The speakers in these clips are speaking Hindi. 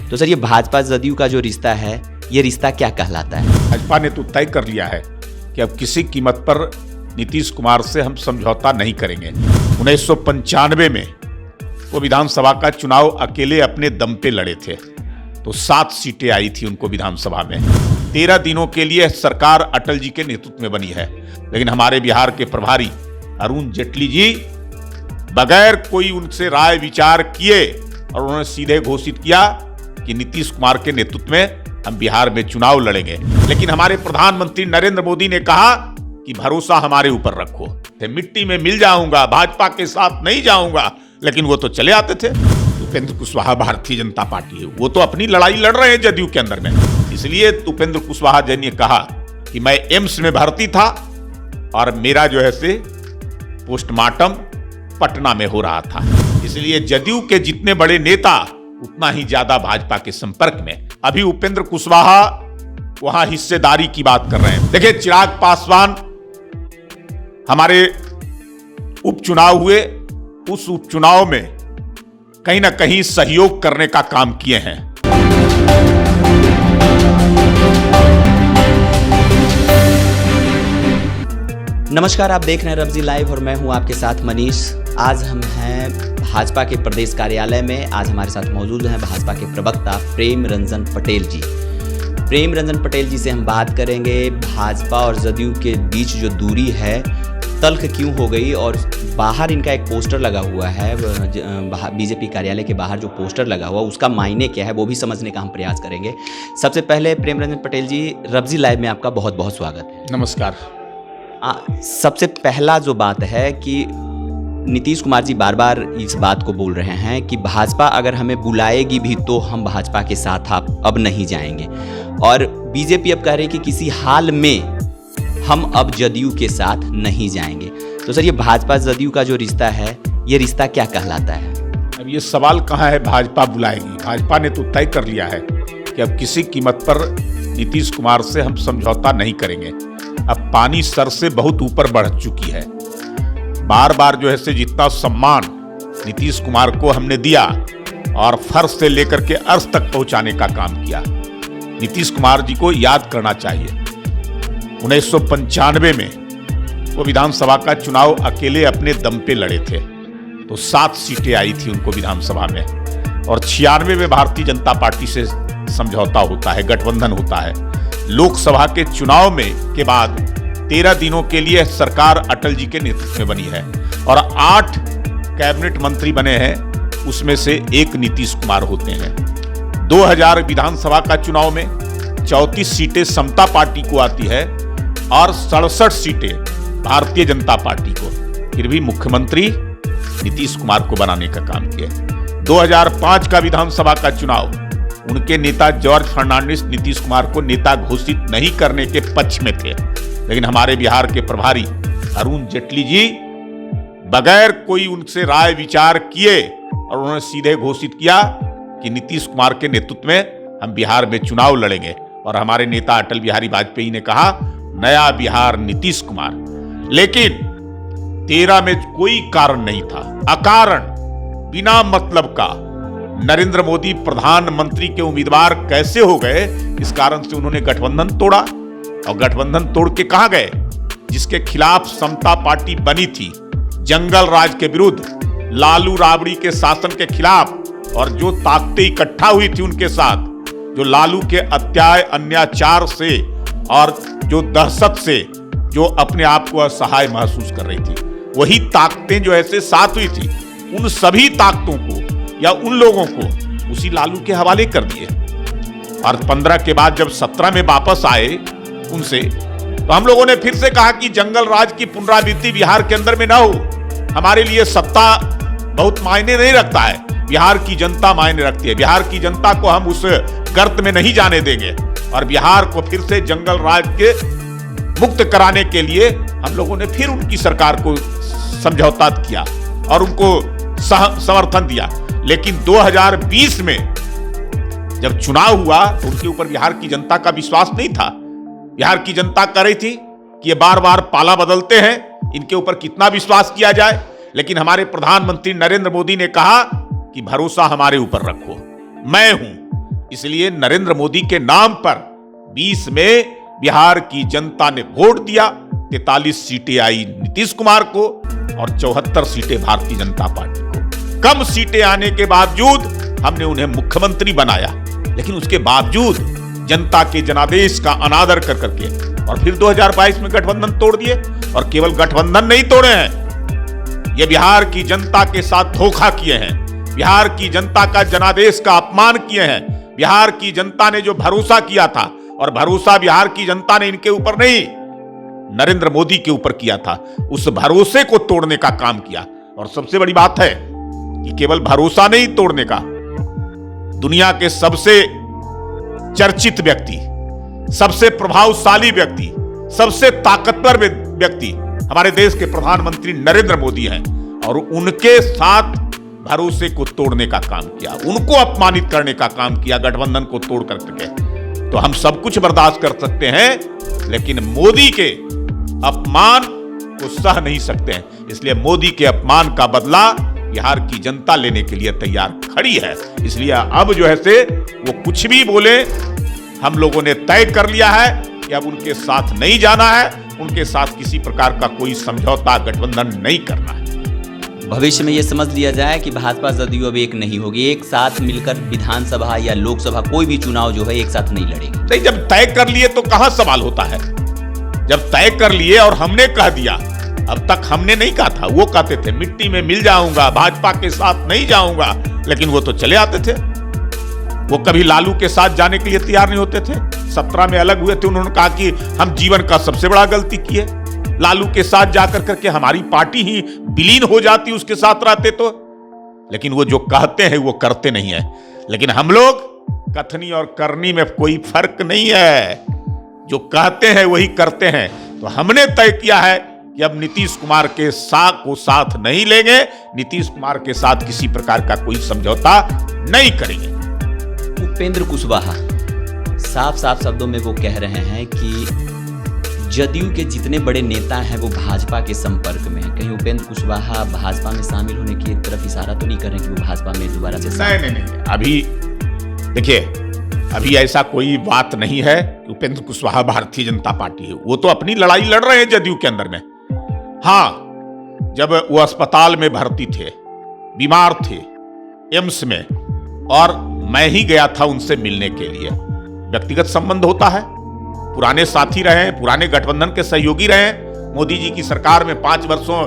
तो सर, ये भाजपा जदयू का जो रिश्ता है, ये रिश्ता क्या कहलाता है? भाजपा ने तो तय कर लिया है कि अब किसी कीमत पर नीतीश कुमार से हम समझौता नहीं करेंगे। 1995 में वो विधानसभा का चुनाव अकेले अपने दम पे लड़े थे, तो 7 सीटें आई थी उनको विधानसभा में। 13 दिनों के लिए सरकार अटल जी के नेतृत्व में बनी है, लेकिन हमारे बिहार के प्रभारी अरुण जेटली जी बगैर कोई उनसे राय विचार किए और उन्होंने सीधे घोषित किया कि नीतीश कुमार के नेतृत्व में हम बिहार में चुनाव लड़ेंगे। लेकिन हमारे प्रधानमंत्री नरेंद्र मोदी ने कहा कि भरोसा हमारे ऊपर रखो, मिट्टी में मिल जाऊंगा, भाजपा के साथ नहीं जाऊंगा, लेकिन वो तो चले आते थे। उपेंद्र कुशवाहा भारतीय जनता पार्टी है, वो तो अपनी लड़ाई लड़ रहे हैं जदयू के अंदर में। इसलिए उपेंद्र कुशवाहा जी ने कहा कि मैं एम्स में भर्ती था और मेरा जो है से पोस्टमार्टम पटना में हो रहा था। इसलिए जदयू के जितने बड़े नेता उतना ही ज्यादा भाजपा के संपर्क में। अभी उपेंद्र कुशवाहा वहां हिस्सेदारी की बात कर रहे हैं। देखिए, चिराग पासवान हमारे उपचुनाव हुए, उस उपचुनाव में कहीं ना कहीं सहयोग करने का काम किए हैं। नमस्कार, आप देख रहे हैं रब्जी लाइव और मैं हूं आपके साथ मनीष। आज हम हैं भाजपा के प्रदेश कार्यालय में। आज हमारे साथ मौजूद हैं भाजपा के प्रवक्ता प्रेम रंजन पटेल जी। प्रेम रंजन पटेल जी से हम बात करेंगे भाजपा और जदयू के बीच जो दूरी है, तल्ख क्यों हो गई, और बाहर इनका एक पोस्टर लगा हुआ है, बीजेपी कार्यालय के बाहर जो पोस्टर लगा हुआ उसका मायने क्या है, वो भी समझने का हम प्रयास करेंगे। सबसे पहले प्रेम रंजन पटेल जी, रब्जी लाइव में आपका बहुत बहुत स्वागत है। नमस्कार। सबसे पहला जो बात है कि नीतीश कुमार जी बार बार इस बात को बोल रहे हैं कि भाजपा अगर हमें बुलाएगी भी तो हम भाजपा के साथ अब नहीं जाएंगे, और बीजेपी अब कह रही है कि किसी हाल में हम अब जदयू के साथ नहीं जाएंगे। तो सर, ये भाजपा जदयू का जो रिश्ता है, ये रिश्ता क्या कहलाता है? अब ये सवाल कहाँ है भाजपा बुलाएगी? भाजपा ने तो तय कर लिया है कि अब किसी कीमत पर नीतीश कुमार से हम समझौता नहीं करेंगे। अब पानी सर से बहुत ऊपर बढ़ चुकी है। बार बार जो है से जितना सम्मान नीतीश कुमार को हमने दिया और फर्श से लेकर के अर्श तक पहुंचाने का काम किया, नीतीश कुमार जी को याद करना चाहिए। 1995 में वो विधानसभा का चुनाव अकेले अपने दम पे लड़े थे, तो 7 सीटें आई थी उनको विधानसभा में, और 96 में भारतीय जनता पार्टी से समझौता होता है, गठबंधन होता है। लोकसभा के चुनाव में के बाद 13 दिनों के लिए सरकार अटल जी के नेतृत्व में बनी है और 8 कैबिनेट मंत्री बने हैं, उसमें से एक नीतीश कुमार होते हैं। 2000 विधानसभा का चुनाव में 34 सीटें समता पार्टी को आती है और 67 सीटें भारतीय जनता पार्टी को, फिर भी मुख्यमंत्री नीतीश कुमार को बनाने का काम किया। 2005 का विधानसभा का चुनाव, उनके नेता जॉर्ज फर्नांडिस नीतीश कुमार को नेता घोषित नहीं करने के पक्ष में थे, लेकिन हमारे बिहार के प्रभारी अरुण जेटली जी बगैर कोई उनसे राय विचार किए और उन्होंने सीधे घोषित किया कि नीतीश कुमार के नेतृत्व में हम बिहार में चुनाव लड़ेंगे। और हमारे नेता अटल बिहारी वाजपेयी ने कहा नया बिहार नीतीश कुमार। लेकिन 13 में कोई कारण नहीं था, अकारण बिना मतलब का नरेंद्र मोदी प्रधानमंत्री के उम्मीदवार कैसे हो गए, इस कारण से उन्होंने गठबंधन तोड़ा। और गठबंधन तोड़ के कहां गए? जिसके खिलाफ समता पार्टी बनी थी, जंगल राज के विरुद्ध, लालू राबड़ी के शासन के खिलाफ, और जो ताकतें इकट्ठा हुई थी उनके साथ, जो लालू के अत्याचार से और जो दहशत से जो अपने आप को असहाय महसूस कर रही थी, वही ताकतें जो ऐसे साथ हुई थी, उन सभी ताकतों को या उन लोगों को उसी लालू के हवाले कर दिए। और 15 के बाद जब 17 में वापस आए उनसे, तो हम लोगों ने फिर से कहा कि जंगल राज की पुनरावृत्ति बिहार के अंदर में ना हो। हमारे लिए सत्ता बहुत मायने नहीं रखता है, बिहार की जनता मायने रखती है। बिहार की जनता को हम उस गर्त में नहीं जाने देंगे, और बिहार को फिर से जंगल राज के मुक्त कराने के लिए हम लोगों ने फिर उनकी सरकार को समझौता किया और उनको समर्थन दिया। लेकिन 2020 में जब चुनाव हुआ तो उनके ऊपर बिहार की जनता का विश्वास नहीं था। बिहार की जनता कह रही थी कि ये बार बार पाला बदलते हैं, इनके ऊपर कितना विश्वास किया जाए। लेकिन हमारे प्रधानमंत्री नरेंद्र मोदी ने कहा कि भरोसा हमारे ऊपर रखो, मैं हूं, इसलिए नरेंद्र मोदी के नाम पर 20 में बिहार की जनता ने वोट दिया। 43 सीटें आई नीतीश कुमार को और 74 सीटें भारतीय जनता पार्टी को। कम सीटें आने के बावजूद हमने उन्हें मुख्यमंत्री बनाया, लेकिन उसके बावजूद जनता के जनादेश का अनादर कर करके और फिर 2022 में गठबंधन तोड़ दिए। और केवल गठबंधन नहीं तोड़े हैं, ये बिहार की जनता के साथ धोखा किए हैं, बिहार की जनता का जनादेश का अपमान किए हैं। बिहार की जनता ने जो भरोसा किया था, और भरोसा बिहार की जनता ने इनके ऊपर नहीं, नरेंद्र मोदी के ऊपर किया था, उस भरोसे को तोड़ने का काम किया। और सबसे बड़ी बात है कि केवल भरोसा नहीं तोड़ने का, दुनिया के सबसे चर्चित व्यक्ति, सबसे प्रभावशाली व्यक्ति, सबसे ताकतवर व्यक्ति हमारे देश के प्रधानमंत्री नरेंद्र मोदी हैं, और उनके साथ भरोसे को तोड़ने का काम किया, उनको अपमानित करने का काम किया गठबंधन को तोड़ करके। तो हम सब कुछ बर्दाश्त कर सकते हैं, लेकिन मोदी के अपमान को सह नहीं सकते हैं। इसलिए मोदी के अपमान का बदला बिहार की जनता लेने के लिए तैयार खड़ी है। इसलिए अब जो है से वो कुछ भी बोले, हम लोगों ने तय कर लिया है कि अब उनके साथ नहीं जाना है, उनके साथ किसी प्रकार का कोई समझौता गठबंधन नहीं करना है। भविष्य में ये समझ लिया जाए कि भाजपा जदयू अब एक नहीं होगी, एक साथ मिलकर विधानसभा या लोकसभा कोई भी चुनाव जो है एक साथ नहीं लड़ेगी। नहीं, जब तय कर लिए तो कहां सवाल होता है। जब तय कर लिए और हमने कह दिया, अब तक हमने नहीं कहा था, वो कहते थे मिट्टी में मिल जाऊंगा, भाजपा के साथ नहीं जाऊंगा, लेकिन वो तो चले आते थे। वो कभी लालू के साथ जाने के लिए तैयार नहीं होते थे। 17 में अलग हुए थे, उन्होंने कहा कि हम जीवन का सबसे बड़ा गलती किए, लालू के साथ जाकर करके हमारी पार्टी ही विलीन हो जाती उसके साथ रहते तो। लेकिन वो जो कहते हैं वो करते नहीं है। लेकिन हम लोग कथनी और करनी में कोई फर्क नहीं है, जो कहते हैं वही करते हैं। तो हमने तय किया है कि अब नीतीश कुमार के साथ नहीं लेंगे, नीतीश कुमार के साथ किसी प्रकार का कोई समझौता नहीं करेंगे। उपेंद्र कुशवाहा साफ साफ शब्दों में वो कह रहे हैं कि जदयू के जितने बड़े नेता हैं वो भाजपा के संपर्क में हैं। कहीं उपेंद्र कुशवाहा भाजपा में शामिल होने की तरफ इशारा तो नहीं कर रहे कि वो भाजपा में दोबारा से नहीं। अभी देखिए, अभी ऐसा कोई बात नहीं है कि उपेंद्र कुशवाहा भारतीय जनता पार्टी है। वो तो अपनी लड़ाई लड़ रहे हैं जदयू के अंदर में। हाँ, जब वो अस्पताल में भर्ती थे, बीमार थे एम्स में, और मैं ही गया था उनसे मिलने के लिए। व्यक्तिगत संबंध होता है, पुराने साथी रहे, पुराने गठबंधन के सहयोगी रहे, मोदी जी की सरकार में 5 वर्षों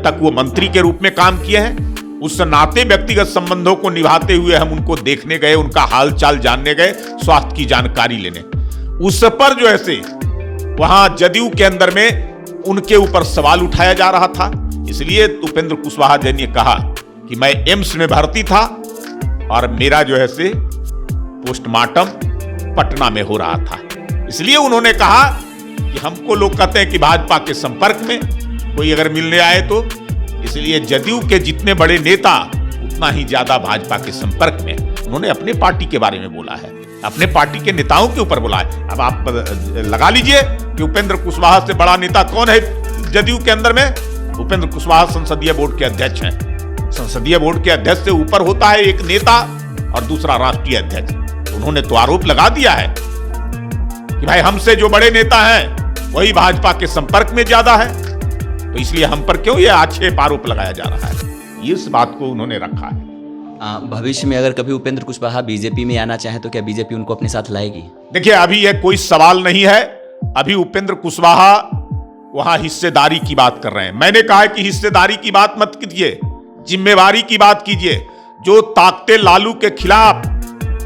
तक वो मंत्री के रूप में काम किए हैं। उस नाते व्यक्तिगत संबंधों को निभाते हुए हम उनको देखने गए, उनका हालचाल जानने गए, स्वास्थ्य की जानकारी लेने। उस पर जो है से वहां जदयू के अंदर में उनके ऊपर सवाल उठाया जा रहा था। इसलिए उपेंद्र कुशवाहा जी ने कहा कि मैं एम्स में भर्ती था और मेरा जो है से पोस्टमार्टम पटना में हो रहा था। इसलिए उन्होंने कहा कि हमको लोग कहते हैं कि भाजपा के संपर्क में कोई अगर मिलने आए तो, इसलिए जदयू के जितने बड़े नेता उतना ही ज्यादा भाजपा के संपर्क में। उन्होंने अपने पार्टी के बारे में बोला है, अपने पार्टी के नेताओं के ऊपर बोला है। अब आप लगा लीजिए कि उपेंद्र कुशवाहा से बड़ा नेता कौन है जदयू के अंदर में। उपेंद्र कुशवाहा संसदीय बोर्ड के अध्यक्ष हैं। संसदीय बोर्ड के अध्यक्ष से ऊपर होता है एक नेता और दूसरा राष्ट्रीय अध्यक्ष। उन्होंने तो आरोप लगा दिया है कि भाई हमसे जो बड़े नेता हैं वही भाजपा के संपर्क में ज्यादा है, तो इसलिए हम पर क्यों ये आक्षेप आरोप लगाया जा रहा है। इस बात को उन्होंने रखा है। भविष्य में अगर कभी उपेंद्र कुशवाहा बीजेपी में आना चाहे तो क्या बीजेपी उनको अपने साथ लाएगी? देखिए, अभी यह कोई सवाल नहीं है। अभी उपेंद्र कुशवाहा वहां हिस्सेदारी की बात कर रहे हैं। मैंने कहा है कि हिस्सेदारी की बात मत कीजिए, जिम्मेवारी की बात कीजिए। जो ताकतें लालू के खिलाफ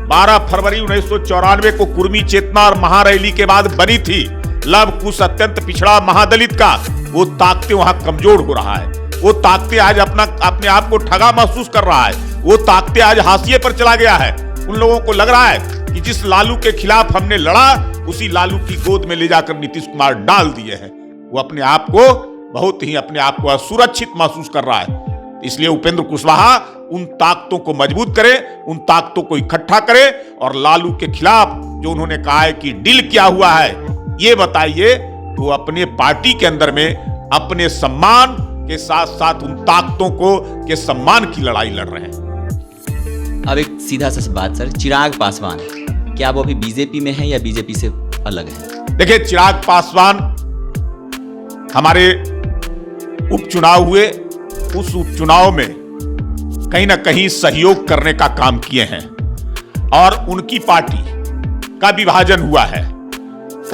12 फरवरी 1994 को कुर्मी चेतना और महारैली के बाद बनी थी, लव कुश अत्यंत पिछड़ा महादलित का, वो ताकतें वहां कमजोर हो रहा है। वो ताकतें आज अपने आप को ठगा महसूस कर रहा है। वो ताकतें आज हाशिए पर चला गया है। उन लोगों को लग रहा है कि जिस लालू के खिलाफ हमने लड़ा, उसी लालू की गोद में ले जाकर नीतीश कुमार डाल दिए हैं। वो अपने आप को बहुत ही अपने आप को असुरक्षित महसूस कर रहा है। इसलिए उपेंद्र कुशवाहा उन ताकतों को मजबूत करे, उन ताकतों को इकट्ठा करे और लालू के खिलाफ जो उन्होंने कहा है कि डील क्या हुआ है, ये बताइए। तो अपने पार्टी के अंदर में अपने सम्मान के साथ साथ उन ताकतों को के सम्मान की लड़ाई लड़ रहे हैं। अब एक सीधा सा बात सर, चिराग पासवान क्या वो अभी बीजेपी में है या बीजेपी से अलग है? देखिए, चिराग पासवान हमारे उपचुनाव हुए, उस उपचुनाव में कहीं ना कहीं सहयोग करने का काम किए हैं और उनकी पार्टी का विभाजन हुआ है।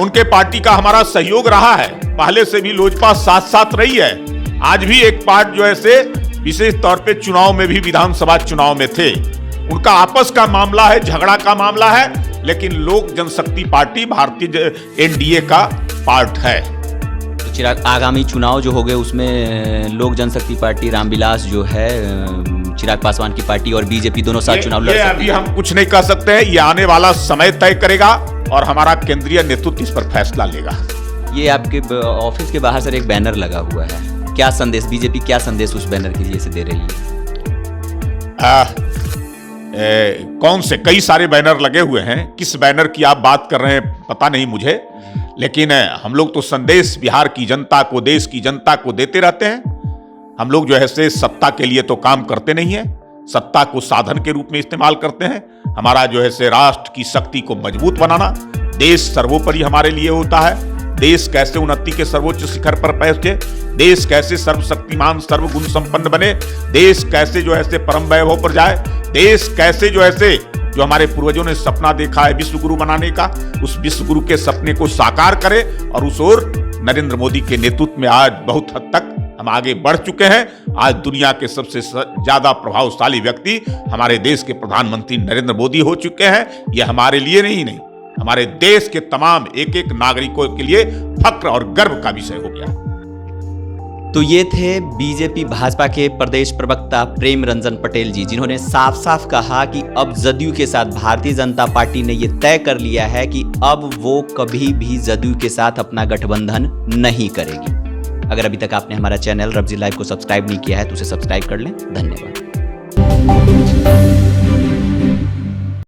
उनके पार्टी का हमारा सहयोग रहा है, पहले से भी लोजपा साथ साथ रही है। आज भी एक पार्ट जो है से विशेष तौर पे चुनाव में भी, विधानसभा चुनाव में थे। उनका आपस का मामला है, झगड़ा का मामला है, लेकिन लोक जनशक्ति पार्टी भारतीय एनडीए का पार्ट है। तो चिराग, आगामी चुनाव जो हो गए उसमें लोक जनशक्ति पार्टी रामविलास जो है, चिराग पासवान की पार्टी और बीजेपी दोनों साथ चुनाव लड़ सकते हैं। अभी हम कुछ नहीं कह सकते हैं, ये आने वाला समय तय करेगा और हमारा केंद्रीय नेतृत्व इस पर फैसला लेगा। ये आपके ऑफिस के बाहर सर एक बैनर लगा हुआ है, क्या संदेश, बीजेपी क्या संदेश उस बैनर के लिए से दे रही है? कौन से? कई सारे बैनर लगे हुए हैं, किस बैनर की आप बात कर रहे हैं पता नहीं मुझे, लेकिन हम लोग तो संदेश बिहार की जनता को, देश की जनता को देते रहते हैं। हम लोग जो है से सत्ता के लिए तो काम करते नहीं है, सत्ता को साधन के रूप में इस्तेमाल करते हैं। हमारा जो है से राष्ट्र की शक्ति को मजबूत बनाना, देश सर्वोपरि हमारे लिए होता है। देश कैसे उन्नति के सर्वोच्च शिखर पर पहुंचे, देश कैसे सर्वशक्तिमान सर्वगुण संपन्न बने, देश कैसे जो है से परम वैभव पर जाए, देश कैसे जो है से जो हमारे पूर्वजों ने सपना देखा है विश्व गुरु बनाने का, उस विश्व गुरु के सपने को साकार करे। और उस ओर नरेंद्र मोदी के नेतृत्व में आज बहुत हद तक हम आगे बढ़ चुके हैं। आज दुनिया के सबसे ज्यादा प्रभावशाली व्यक्ति हमारे देश के प्रधानमंत्री नरेंद्र मोदी हो चुके हैं। यह हमारे लिए नहीं, हमारे देश के तमाम एक एक नागरिकों के लिए फक्र और गर्व का विषय हो गया। तो ये थे बीजेपी भाजपा के प्रदेश प्रवक्ता प्रेम रंजन पटेल जी, जिन्होंने साफ साफ कहा कि अब जदयू के साथ भारतीय जनता पार्टी ने ये तय कर लिया है कि अब वो कभी भी जदयू के साथ अपना गठबंधन नहीं करेगी। अगर अभी तक आपने हमारा चैनल रब्जी लाइव को सब्सक्राइब नहीं किया है तो उसे सब्सक्राइब कर लें। धन्यवाद।